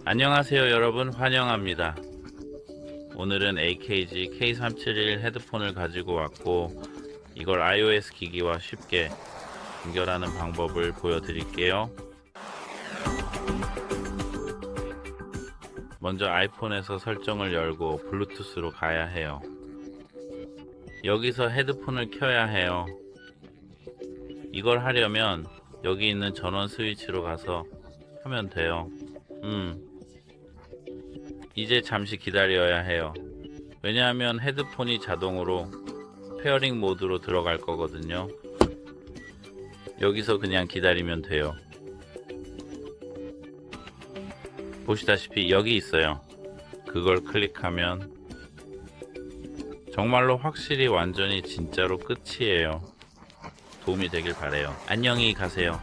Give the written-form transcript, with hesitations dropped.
안녕하세요 여러분, 환영합니다. 오늘은 AKG K371 헤드폰을 가지고 왔고, 이걸 iOS 기기와 쉽게 연결하는 방법을 보여드릴게요. 먼저 아이폰에서 설정을 열고 블루투스로 가야 해요. 여기서 헤드폰을 켜야 해요. 이걸 하려면 여기 있는 전원 스위치로 가서 하면 돼요. 이제 잠시 기다려야 해요. 왜냐하면 헤드폰이 자동으로 페어링 모드로 들어갈 거거든요. 여기서 그냥 기다리면 돼요. 보시다시피 여기 있어요. 그걸 클릭하면 정말로 확실히 완전히 진짜로 끝이에요. 도움이 되길 바래요. 안녕히 가세요.